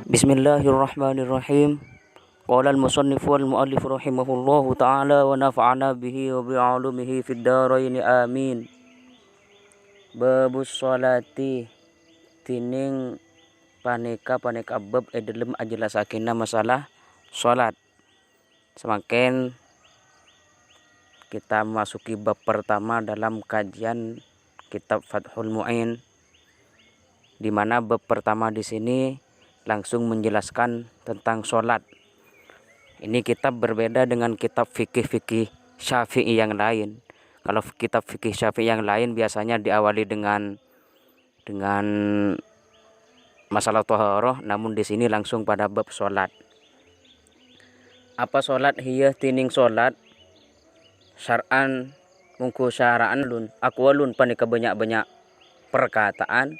Bismillahirrahmanirrahim. Qala al-musannif wal muallif rahimahullahu ta'ala wa nafa'ana bihi wa bi'ulumihi fid dharain amin. Babus sholati tining paneka bab dalem ajelasakeun masalah salat. Semakin kita memasuki bab pertama dalam kajian kitab Fathul Mu'in, di mana bab pertama di sini langsung menjelaskan tentang sholat. Ini kitab berbeda dengan kitab fikih Syafi'i yang lain. Kalau kitab fikih Syafi'i yang lain biasanya diawali dengan masalah thaharah, namun di sini langsung pada bab sholat. Apa sholat? Hiya tining sholat syar'an mungku syara'an lun aqwalun panika banyak-banyak perkataan,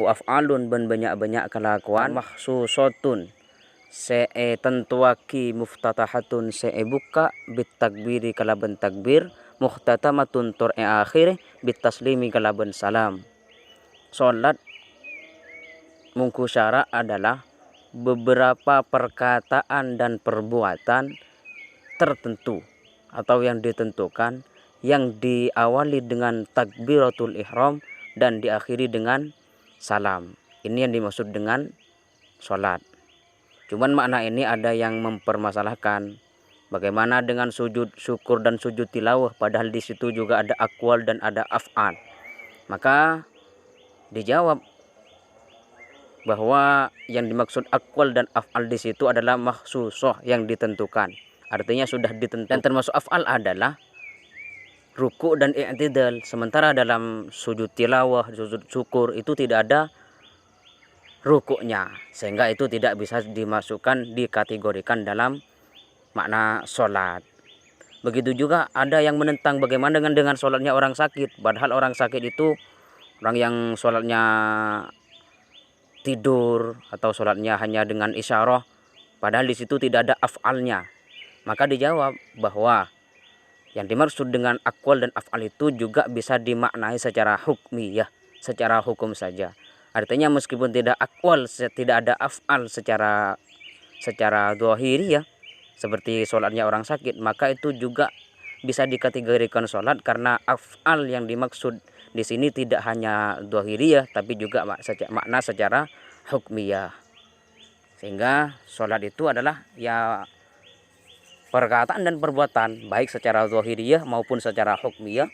wa af'alun ban banyak-banyak kelakuan, mahsusotun tentuaki muftatahatun buka bitakbiri kalaban takbir, muhtatamatun tur akhir bitaslimi kalaban salam. Salat mungku syara adalah beberapa perkataan dan perbuatan tertentu atau yang ditentukan, yang diawali dengan takbiratul ihram dan diakhiri dengan salam. Ini yang dimaksud dengan sholat. Cuman makna ini ada yang mempermasalahkan. Bagaimana dengan sujud syukur dan sujud tilawah, padahal di situ juga ada aqwal dan ada af'al. Maka dijawab bahwa yang dimaksud aqwal dan af'al di situ adalah makhsusah, yang ditentukan. Artinya sudah ditentukan. Dan termasuk af'al adalah ruku' dan i'tidal. Sementara dalam sujud tilawah, sujud syukur itu tidak ada rukuknya, sehingga itu tidak bisa dimasukkan, dikategorikan dalam makna sholat. Begitu juga ada yang menentang bagaimana dengan sholatnya orang sakit. Padahal orang sakit itu orang yang sholatnya tidur atau sholatnya hanya dengan isyarah, padahal di situ tidak ada af'alnya. Maka dijawab bahwa yang dimaksud dengan aqwal dan af'al itu juga bisa dimaknai secara hukmiyah, secara hukum saja. Artinya meskipun tidak aqwal, tidak ada af'al secara zahiri ya, seperti sholatnya orang sakit, maka itu juga bisa dikategorikan sholat karena af'al yang dimaksud di sini tidak hanya zahiriyah tapi juga makna secara hukmiyah. Sehingga sholat itu adalah ya perkataan dan perbuatan baik secara zahiriyah maupun secara hukmiyah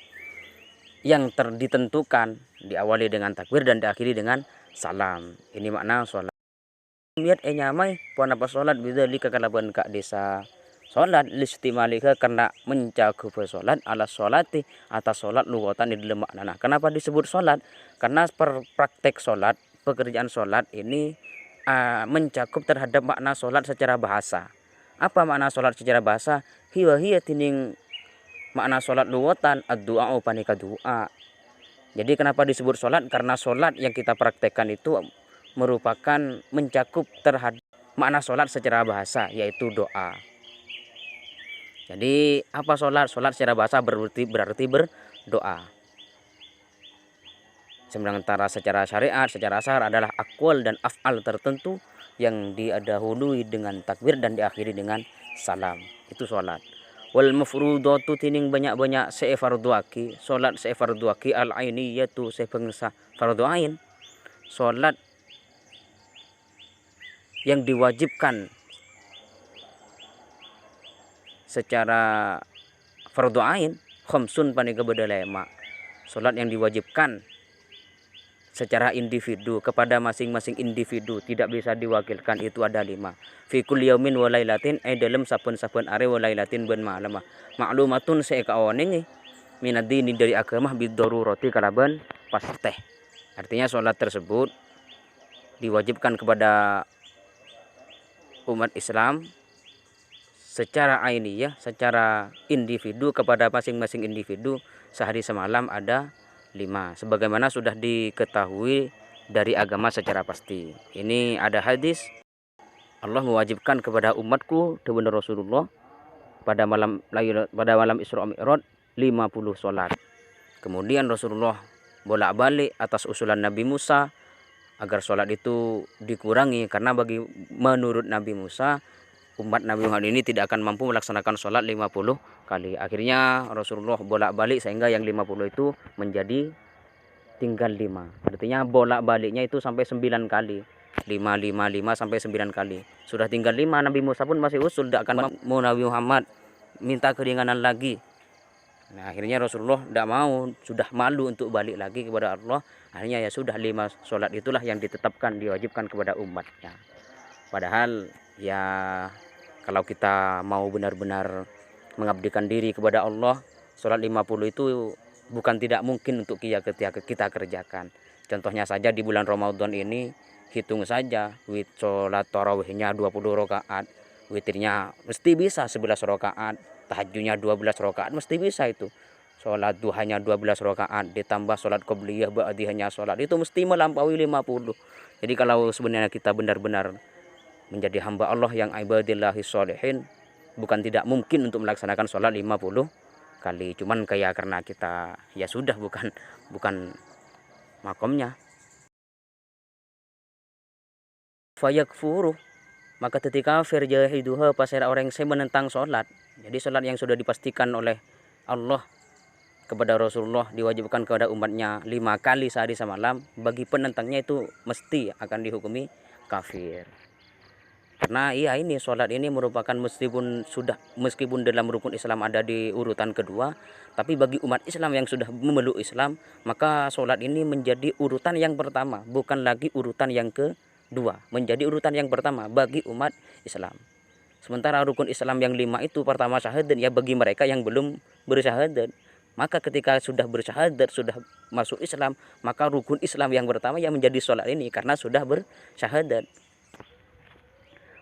yang ditentukan, diawali dengan takbir dan diakhiri dengan salam. Ini makna sholat. Miat nyamai puan apa sholat bidzalika kalaban ka desa sholat listimalika, karena mencakup sholat ala sholati atas sholat lugatan di dalam makna. Kenapa disebut sholat? Karena praktek sholat, pekerjaan sholat ini mencakup terhadap makna sholat secara bahasa. Apa makna sholat secara bahasa? Hiya tining makna sholat lugatan ad-du'a panika doa. Jadi kenapa disebut sholat? Karena sholat yang kita praktekkan itu merupakan mencakup terhadap makna sholat secara bahasa, yaitu doa. Jadi apa sholat? Sholat secara bahasa berarti berdoa. Sementara secara syariat, secara asar adalah aqwal dan af'al tertentu yang didahului dengan takbir dan diakhiri dengan salam. Itu sholat. Wal mafrudatu tining banyak-banyak sefarduaki, sholat sefarduaki al-ainiyatu sepengsa fardu ain. Sholat yang diwajibkan secara fardu ain, khamsun panika badalema. Sholat yang diwajibkan secara individu kepada masing-masing individu, tidak bisa diwakilkan, itu ada 5. Fi kulli yaumin wa lailatin, dalam saben-saben are wa lailatin ben malam. Ma'lumatun saekaoning minad-dini dari agama bid-darurati kalaban pasteh. Artinya sholat tersebut diwajibkan kepada umat Islam secara ainiyah, secara individu, kepada masing-masing individu sehari semalam ada 5, sebagaimana sudah diketahui dari agama secara pasti. Ini ada hadis, Allah mewajibkan kepada umatku dengan Rasulullah pada malam Isra Mi'raj 50 sholat. Kemudian Rasulullah bolak-balik atas usulan Nabi Musa agar sholat itu dikurangi, karena menurut Nabi Musa, umat Nabi Muhammad ini tidak akan mampu melaksanakan sholat 50 kali. Akhirnya Rasulullah bolak-balik sehingga yang 50 itu menjadi tinggal 5. Artinya bolak-baliknya itu sampai 9 kali. 5 5 5 sampai 9 kali. Sudah tinggal 5, Nabi Musa pun masih usul, tidak akan mau Nabi Muhammad minta keringanan lagi. Nah, akhirnya Rasulullah tidak mau, sudah malu untuk balik lagi kepada Allah. Akhirnya ya sudah, 5 sholat itulah yang ditetapkan, diwajibkan kepada umatnya. Padahal ya kalau kita mau benar-benar mengabdikan diri kepada Allah, sholat 50 itu bukan tidak mungkin untuk kita kerjakan. Contohnya saja di bulan Ramadan ini, hitung saja sholat tarawihnya 20 rakaat, witirnya mesti bisa 11 rakaat, tahajudnya 12 rakaat mesti bisa itu. Sholat duhanya 12 rakaat ditambah sholat qobliyah ba'diyahnya sholat, itu mesti melampaui 50. Jadi kalau sebenarnya kita benar-benar menjadi hamba Allah yang ibadillahi sholihin, bukan tidak mungkin untuk melaksanakan sholat 50 kali. Cuman kayak karena kita ya sudah bukan makomnya. Fayakfuru, maka ketika kafir jahiduha pasir orang yang menentang sholat. Jadi sholat yang sudah dipastikan oleh Allah kepada Rasulullah diwajibkan kepada umatnya 5 kali sehari semalam, bagi penentangnya itu mesti akan dihukumi kafir. Karena iya, ini sholat ini merupakan meskipun dalam rukun Islam ada di urutan kedua, tapi bagi umat Islam yang sudah memeluk Islam, maka sholat ini menjadi urutan yang pertama, bukan lagi urutan yang kedua, menjadi urutan yang pertama bagi umat Islam. Sementara rukun Islam yang 5 itu pertama syahadat ya bagi mereka yang belum bersyahadat. Maka ketika sudah bersyahadat, sudah masuk Islam, maka rukun Islam yang pertama yang menjadi sholat ini karena sudah bersyahadat.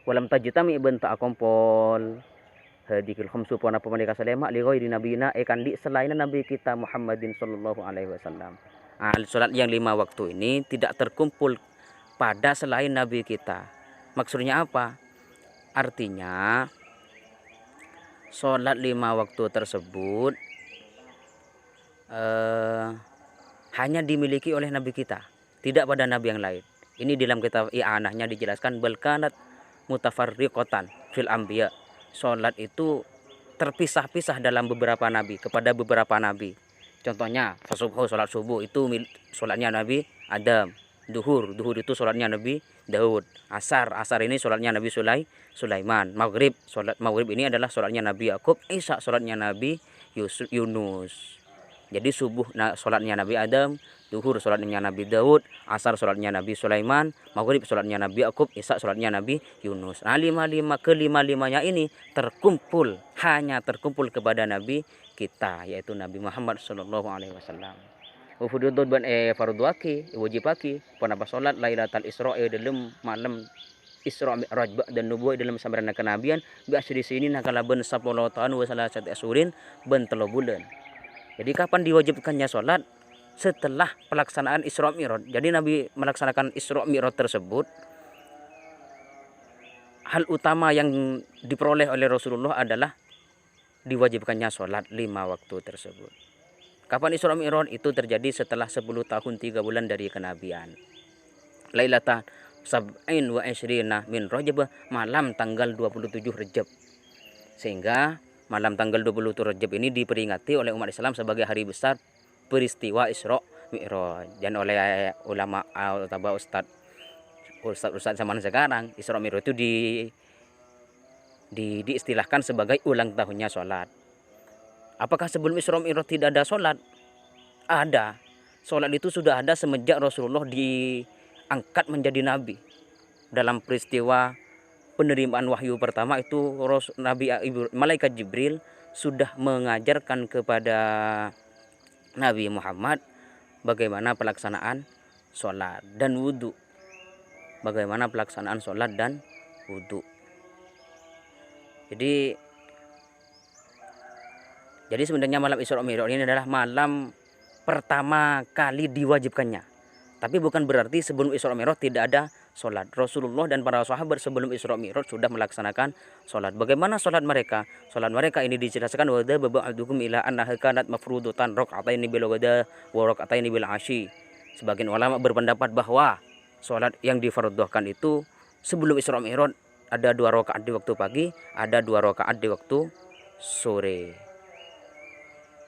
Walam tajtami benta akompol hadikil khamsu pona pemerika salema li ghairi nabiyina ekan di selain nabi kita Muhammadin sallallahu alaihi wasallam. Salat yang 5 waktu ini tidak terkumpul pada selain nabi kita. Maksudnya apa? Artinya salat 5 waktu tersebut hanya dimiliki oleh nabi kita, tidak pada nabi yang lain. Ini dalam kitab I'anahnya dijelaskan balkanat mutafarriqatan fil anbiya. Salat itu terpisah-pisah dalam beberapa nabi, kepada beberapa nabi. Contohnya subuh, salat subuh itu salatnya Nabi Adam. Duhur itu salatnya Nabi Daud. Asar ini salatnya Nabi Sulaiman. Maghrib, salat maghrib ini adalah salatnya Nabi Yakub. Isya salatnya Nabi Yunus. Jadi subuh salatnya Nabi Adam, duhur salatnya Nabi Daud, asar salatnya Nabi Sulaiman, maghrib salatnya Nabi Yakub, isya salatnya Nabi Yunus. Nah, kelima-limanya ini hanya terkumpul kepada Nabi kita, yaitu Nabi Muhammad sallallahu alaihi wasallam. Ufududud ban fardhuaki wajibaki panapa salat Lailatul Isra dalam malam Isra Mi'raj dan nubuwah dalam sambarana kenabian bi asri sini nakalaben 10 tahun wa salasat asurin ben 3 bulan. Jadi kapan diwajibkannya sholat? Setelah pelaksanaan Isra Mi'raj. Jadi Nabi melaksanakan Isra Mi'raj tersebut, hal utama yang diperoleh oleh Rasulullah adalah diwajibkannya sholat 5 waktu tersebut. Kapan Isra Mi'raj? Itu terjadi setelah 10 tahun 3 bulan dari kenabian. Lailatan sab'in wa ishrina min Rajab, malam tanggal 27 Rajab. Sehingga malam tanggal 27 Rajab ini diperingati oleh umat Islam sebagai hari besar peristiwa Isra Mi'raj. Dan oleh ulama atau ustaz zaman sekarang, Isra Mi'raj itu diistilahkan sebagai ulang tahunnya sholat. Apakah sebelum Isra Mi'raj tidak ada sholat? Ada. Sholat itu sudah ada semenjak Rasulullah diangkat menjadi nabi. Dalam peristiwa penerimaan wahyu pertama itu malaikat Jibril sudah mengajarkan kepada Nabi Muhammad bagaimana pelaksanaan sholat dan wudhu. Bagaimana pelaksanaan sholat dan wudhu. Jadi sebenarnya malam Isra Mi'raj ini adalah malam pertama kali diwajibkannya. Tapi bukan berarti sebelum Isra Mi'raj tidak ada sholat. Rasulullah dan para sahabat sebelum Isra Mi'raj sudah melaksanakan sholat. Bagaimana sholat mereka? Sholat mereka ini dijelaskan wada baba'adukum ila annaha kanat mafrudutan raka'ataini bil wada wa raka'ataini bil asyi. Sebagian ulama berpendapat bahwa sholat yang difarduhkan itu sebelum Isra Mi'raj ada 2 rakaat di waktu pagi, ada 2 rakaat di waktu sore.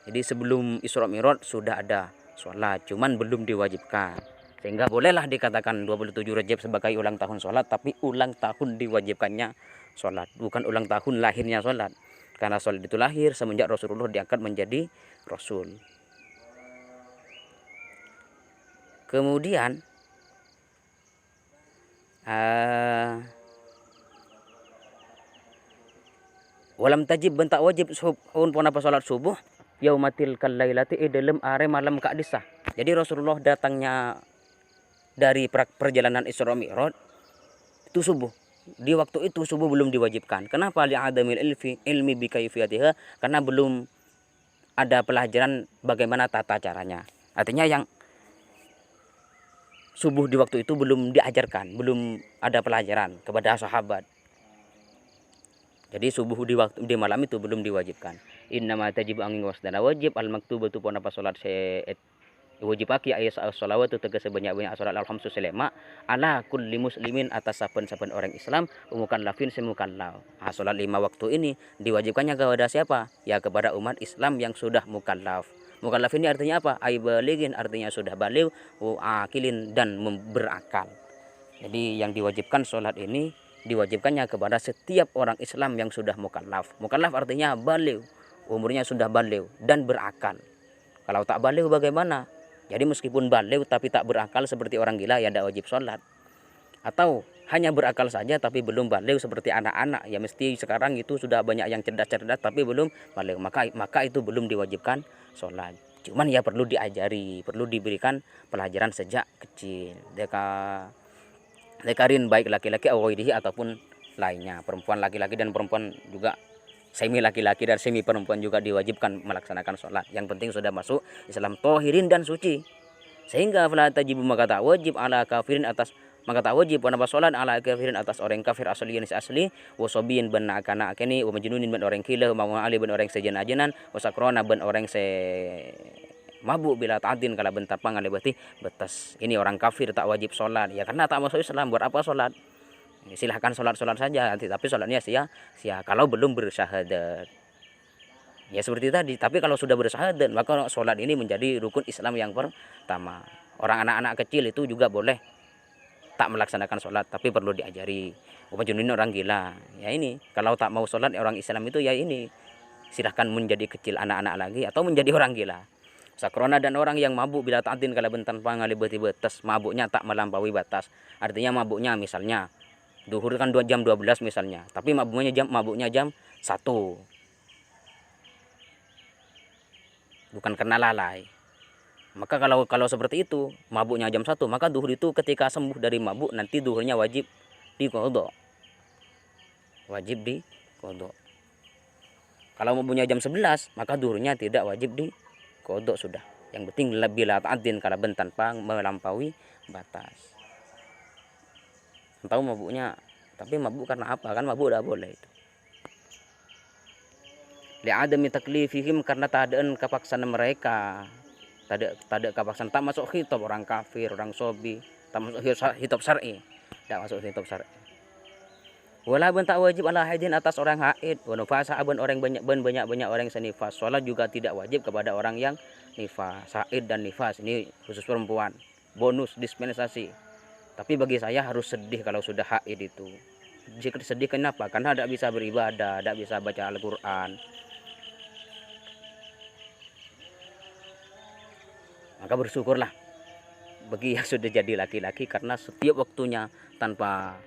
Jadi sebelum Isra Mi'raj sudah ada sholat, cuman belum diwajibkan. Sehingga bolehlah dikatakan 27 Rajab sebagai ulang tahun sholat, tapi ulang tahun diwajibkannya sholat, bukan ulang tahun lahirnya sholat. Karena sholat itu lahir semenjak Rasulullah diangkat menjadi Rasul. Kemudian walam tajib bentak wajib pun apa salat subuh yaumatil kalailati dalam are malam Ka'disah. Jadi Rasulullah datangnya dari perjalanan Isra Mi'raj itu subuh. Di waktu itu subuh belum diwajibkan. Kenapa? Li'adamil ilmi bi kaifiyatiha, karena belum ada pelajaran bagaimana tata caranya. Artinya yang subuh di waktu itu belum diajarkan, belum ada pelajaran kepada sahabat. Jadi subuh di malam itu belum diwajibkan. Innama tajibu angin wasdana wajib al maktubatu pun apa salat wajib aki ayat salawat itu tegas sebanyak-banyak salat alhamdulillah ala kulli muslimin atas saben-saben orang Islam umukan lafin semukallaf. Salat 5 waktu ini diwajibkannya kepada siapa? Ya kepada umat Islam yang sudah mukallaf. Mukallaf ini artinya apa? Aibalighin, artinya sudah baligh, akilin dan berakal. Jadi yang diwajibkan sholat ini diwajibkannya kepada setiap orang Islam yang sudah mukallaf. Mukallaf artinya baligh, umurnya sudah baligh dan berakal. Kalau tak baligh bagaimana? Jadi meskipun baligh tapi tak berakal seperti orang gila, ya tidak wajib sholat. Atau hanya berakal saja tapi belum baligh seperti anak-anak, ya mesti sekarang itu sudah banyak yang cerdas-cerdas tapi belum baligh, maka itu belum diwajibkan sholat. Cuman ya perlu diajari, perlu diberikan pelajaran sejak kecil. Dekarin baik laki-laki ataupun lainnya, perempuan laki-laki dan perempuan juga, semi laki-laki dan semi perempuan juga diwajibkan melaksanakan sholat. Yang penting sudah masuk Islam tohirin dan suci. Sehingga fala tajibu maka tak wajib ala kafirin atas maka tak wajib pada sholat ala kafirin atas orang kafir asli asli wasobiin ben akana akeni wa majnunin ben orang gila wa ali ben orang sejen-ajenan wa sakrona ben orang se mabuk bila ta'din kala bentar pangan berarti betas. Ini orang kafir tak wajib sholat ya karena tak masuk Islam, buat apa sholat? Silahkan sholat saja, tapi sholatnya sia kalau belum bersyahadat. Ya seperti tadi, tapi kalau sudah bersyahadat maka sholat ini menjadi rukun Islam yang pertama. Orang anak-anak kecil itu juga boleh tak melaksanakan sholat, tapi perlu diajari. Upajunin orang gila, ya ini kalau tak mau sholat orang Islam itu ya ini silahkan menjadi kecil anak-anak lagi atau menjadi orang gila. Sakrona dan orang yang mabuk bila ta'din kala bentan pangali betas, mabuknya tak melampaui batas. Artinya mabuknya misalnya duhur kan 2 jam 12 misalnya, tapi mabuknya jam 1. Bukan karena lalai. Maka kalau seperti itu, mabuknya jam 1, maka duhur itu ketika sembuh dari mabuk nanti duhurnya wajib diqodho. Wajib diqodho. Kalau mabuknya jam 11, maka duhurnya tidak wajib diqodho sudah. Yang penting bila ta'din kala bentan pang melampaui batas. Tahu mabuknya, tapi mabuk karena apa? Kan mabuk tidak boleh itu. Li'adami taklifihim, karena tak ada kepaksaan mereka. Tak ada kepaksaan, tak masuk khitab orang kafir, orang sobi, tak masuk khitab syar'i, tak masuk khitab syar'i. Wala ben tak wajib ala haidin atas orang haid, wa nufasa aban orang banyak orang senifas. Salat juga tidak wajib kepada orang yang nifas, haid dan nifas. Ini khusus perempuan. Bonus dispensasi. Tapi bagi saya harus sedih kalau sudah haid itu. Jika sedih kenapa? Karena tidak bisa beribadah, tidak bisa baca Al-Qur'an. Maka bersyukurlah bagi yang sudah jadi laki-laki, karena setiap waktunya tanpa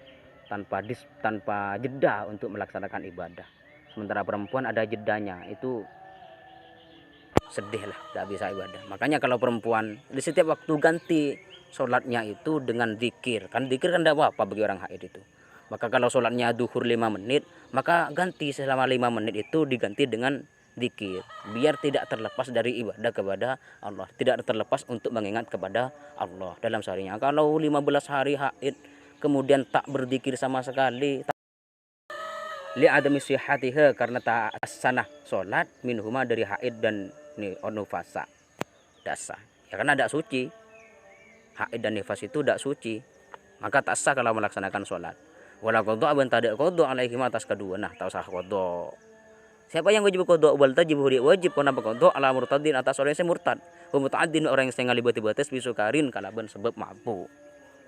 jeda untuk melaksanakan ibadah. Sementara perempuan ada jedanya, itu sedih lah, tidak bisa ibadah. Makanya kalau perempuan di setiap waktu ganti sholatnya itu dengan zikir, kan zikir kan tidak apa-apa bagi orang haid itu. Maka kalau sholatnya duhur 5 menit, maka ganti selama 5 menit itu diganti dengan zikir, biar tidak terlepas dari ibadah kepada Allah, tidak terlepas untuk mengingat kepada Allah dalam seharinya. Kalau 15 hari haid kemudian tak berzikir sama sekali, li'adami sihhatiha, karena tak sanah sholat minhuma dari haid dan nufasa, dasa ya karena tidak suci. Haid dan nifas itu tidak suci, maka tak sah kalau melaksanakan sholat. Wala qadha ban tada qadha alaihi atas kedua. Nah, tak usah qadha. Siapa yang wajib qadha? Wal tajibu dia wajib kena qadha ala murtadin atas orang yang murtad. Wa muta'addin orang yang setengah libati batas bisukarin kalaban sebab mabuk.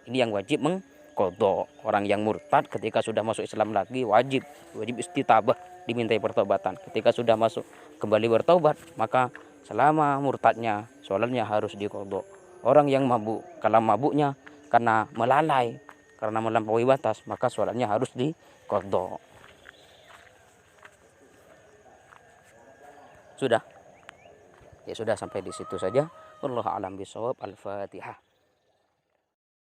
Ini yang wajib mengqadha. Orang yang murtad ketika sudah masuk Islam lagi wajib istitabah, dimintai pertobatan. Ketika sudah masuk kembali bertobat, maka selama murtadnya sholatnya harus diqadha. Orang yang mabuk, kalau mabuknya karena melalai, karena melampaui batas, maka sholatnya harus diqadha. Sudah? Ya sudah, sampai di situ saja. Wallahu a'lam bishawab. Al-Fatihah.